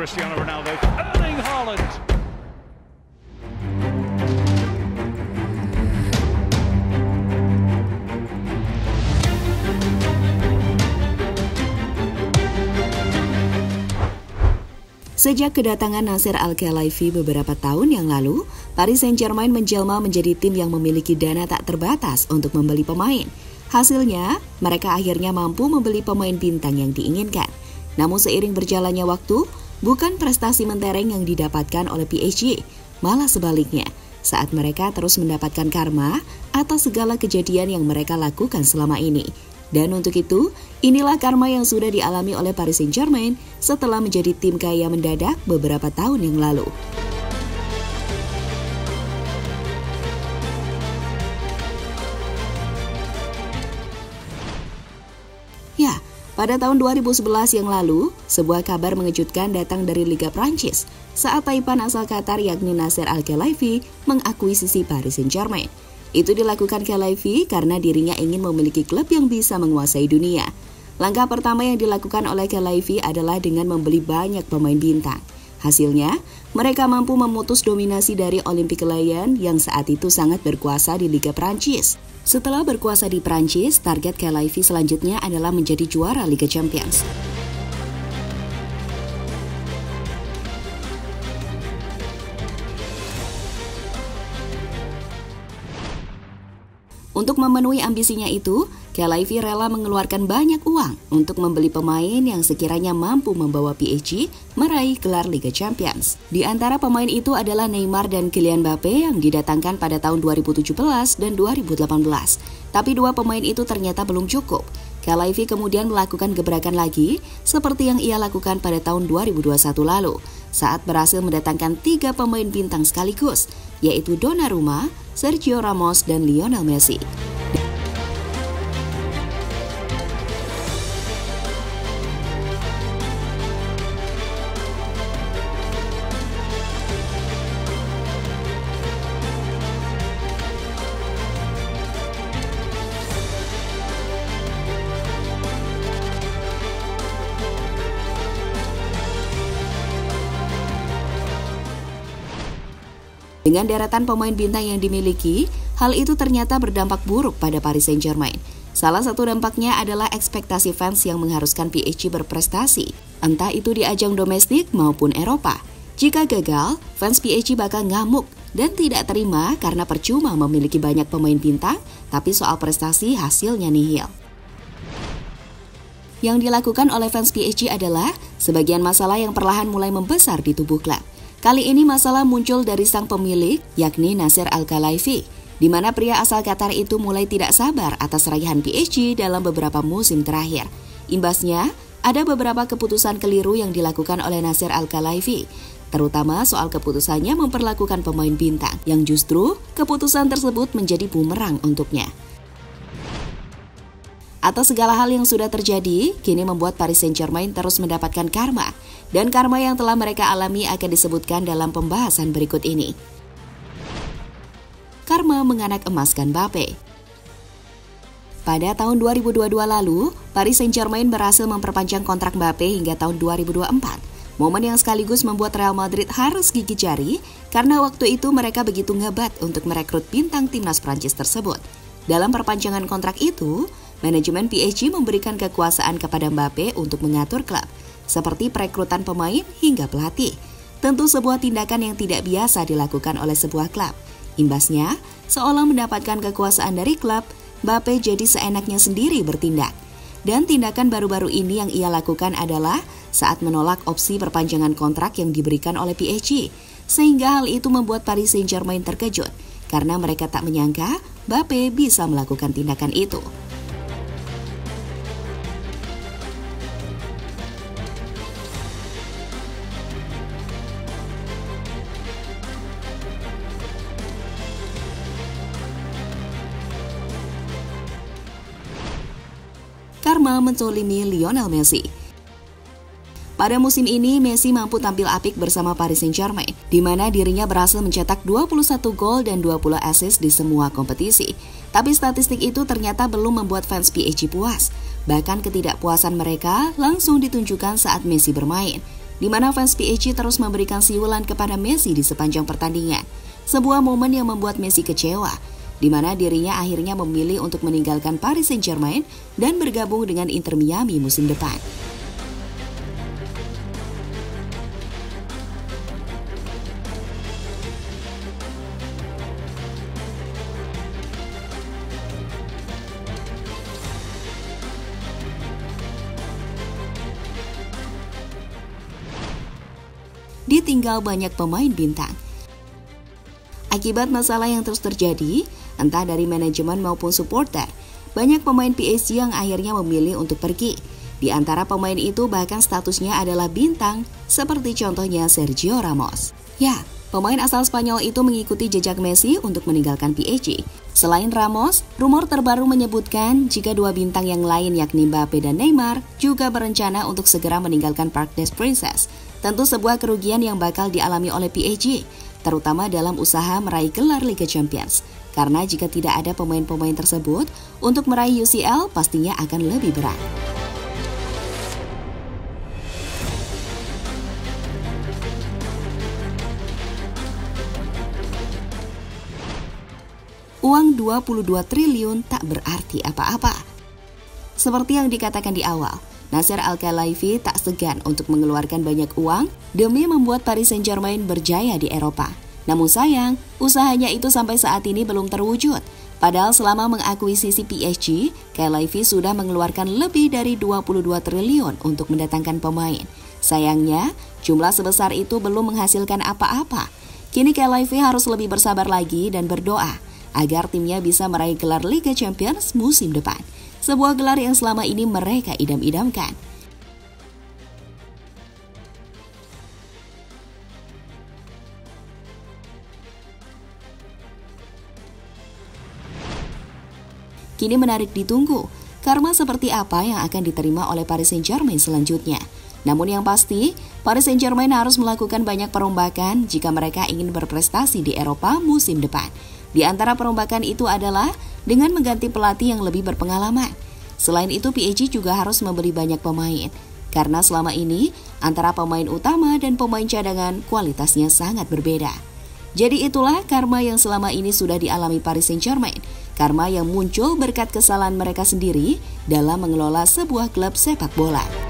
Cristiano Ronaldo, Erling Haaland. Sejak kedatangan Nasser Al-Khelaifi beberapa tahun yang lalu, Paris Saint-Germain menjelma menjadi tim yang memiliki dana tak terbatas untuk membeli pemain. Hasilnya, mereka akhirnya mampu membeli pemain bintang yang diinginkan. Namun seiring berjalannya waktu, bukan prestasi mentereng yang didapatkan oleh PSG, malah sebaliknya, saat mereka terus mendapatkan karma atas segala kejadian yang mereka lakukan selama ini. Dan untuk itu, inilah karma yang sudah dialami oleh Paris Saint-Germain setelah menjadi tim kaya mendadak beberapa tahun yang lalu. Ya, pada tahun 2011 yang lalu, sebuah kabar mengejutkan datang dari Liga Prancis saat taipan asal Qatar yakni Nasser Al-Khelaifi mengakuisisi Paris Saint-Germain. Itu dilakukan Khelaifi karena dirinya ingin memiliki klub yang bisa menguasai dunia. Langkah pertama yang dilakukan oleh Khelaifi adalah dengan membeli banyak pemain bintang. Hasilnya, mereka mampu memutus dominasi dari Olympique Lyon yang saat itu sangat berkuasa di Liga Prancis. Setelah berkuasa di Prancis, target Khelaifi selanjutnya adalah menjadi juara Liga Champions. Untuk memenuhi ambisinya itu, Khelaifi rela mengeluarkan banyak uang untuk membeli pemain yang sekiranya mampu membawa PSG meraih gelar Liga Champions. Di antara pemain itu adalah Neymar dan Kylian Mbappe yang didatangkan pada tahun 2017 dan 2018. Tapi dua pemain itu ternyata belum cukup. Khelaifi kemudian melakukan gebrakan lagi seperti yang ia lakukan pada tahun 2021 lalu saat berhasil mendatangkan 3 pemain bintang sekaligus, yaitu Donnarumma, Sergio Ramos, dan Lionel Messi. Dengan deretan pemain bintang yang dimiliki, hal itu ternyata berdampak buruk pada Paris Saint-Germain. Salah satu dampaknya adalah ekspektasi fans yang mengharuskan PSG berprestasi, entah itu di ajang domestik maupun Eropa. Jika gagal, fans PSG bakal ngamuk dan tidak terima karena percuma memiliki banyak pemain bintang, tapi soal prestasi hasilnya nihil. Yang dilakukan oleh fans PSG adalah sebagian masalah yang perlahan mulai membesar di tubuh klub. Kali ini masalah muncul dari sang pemilik, yakni Nasser Al-Khelaifi, di mana pria asal Qatar itu mulai tidak sabar atas raihan PSG dalam beberapa musim terakhir. Imbasnya, ada beberapa keputusan keliru yang dilakukan oleh Nasser Al-Khelaifi, terutama soal keputusannya memperlakukan pemain bintang, yang justru keputusan tersebut menjadi bumerang untuknya. Atas segala hal yang sudah terjadi, kini membuat Paris Saint-Germain terus mendapatkan karma. Dan karma yang telah mereka alami akan disebutkan dalam pembahasan berikut ini. Karma menganak emaskan Mbappe. Pada tahun 2022 lalu, Paris Saint-Germain berhasil memperpanjang kontrak Mbappe hingga tahun 2024. Momen yang sekaligus membuat Real Madrid harus gigit jari karena waktu itu mereka begitu ngebat untuk merekrut bintang timnas Prancis tersebut. Dalam perpanjangan kontrak itu, manajemen PSG memberikan kekuasaan kepada Mbappe untuk mengatur klub, seperti perekrutan pemain hingga pelatih. Tentu sebuah tindakan yang tidak biasa dilakukan oleh sebuah klub. Imbasnya, seolah mendapatkan kekuasaan dari klub, Mbappe jadi seenaknya sendiri bertindak. Dan tindakan baru-baru ini yang ia lakukan adalah saat menolak opsi perpanjangan kontrak yang diberikan oleh PSG. Sehingga hal itu membuat Paris Saint-Germain terkejut, karena mereka tak menyangka Mbappe bisa melakukan tindakan itu. Karma menzolimi Lionel Messi. Pada musim ini, Messi mampu tampil apik bersama Paris Saint-Germain, di mana dirinya berhasil mencetak 21 gol dan 20 assist di semua kompetisi. Tapi statistik itu ternyata belum membuat fans PSG puas. Bahkan ketidakpuasan mereka langsung ditunjukkan saat Messi bermain. di mana fans PSG terus memberikan siulan kepada Messi di sepanjang pertandingan. Sebuah momen yang membuat Messi kecewa, di mana dirinya akhirnya memilih untuk meninggalkan Paris Saint-Germain dan bergabung dengan Inter Miami musim depan. Ditinggal banyak pemain bintang. Akibat masalah yang terus terjadi, entah dari manajemen maupun supporter, banyak pemain PSG yang akhirnya memilih untuk pergi. Di antara pemain itu bahkan statusnya adalah bintang, seperti contohnya Sergio Ramos. Ya, pemain asal Spanyol itu mengikuti jejak Messi untuk meninggalkan PSG. Selain Ramos, rumor terbaru menyebutkan jika dua bintang yang lain yakni Mbappe dan Neymar juga berencana untuk segera meninggalkan Parc des Princes. Tentu sebuah kerugian yang bakal dialami oleh PSG, terutama dalam usaha meraih gelar Liga Champions. Karena jika tidak ada pemain-pemain tersebut, untuk meraih UCL pastinya akan lebih berat. Uang 22 triliun tak berarti apa-apa. Seperti yang dikatakan di awal, Nasser Al-Khelaifi tak segan untuk mengeluarkan banyak uang demi membuat Paris Saint-Germain berjaya di Eropa. Namun sayang, usahanya itu sampai saat ini belum terwujud. Padahal selama mengakuisisi PSG, Khelaifi sudah mengeluarkan lebih dari 22 triliun untuk mendatangkan pemain. Sayangnya, jumlah sebesar itu belum menghasilkan apa-apa. Kini Khelaifi harus lebih bersabar lagi dan berdoa agar timnya bisa meraih gelar Liga Champions musim depan. Sebuah gelar yang selama ini mereka idam-idamkan. Kini menarik ditunggu, karma seperti apa yang akan diterima oleh Paris Saint-Germain selanjutnya. Namun yang pasti, Paris Saint-Germain harus melakukan banyak perombakan jika mereka ingin berprestasi di Eropa musim depan. Di antara perombakan itu adalah dengan mengganti pelatih yang lebih berpengalaman. Selain itu, PSG juga harus membeli banyak pemain, karena selama ini antara pemain utama dan pemain cadangan kualitasnya sangat berbeda. Jadi itulah karma yang selama ini sudah dialami Paris Saint-Germain, karma yang muncul berkat kesalahan mereka sendiri dalam mengelola sebuah klub sepak bola.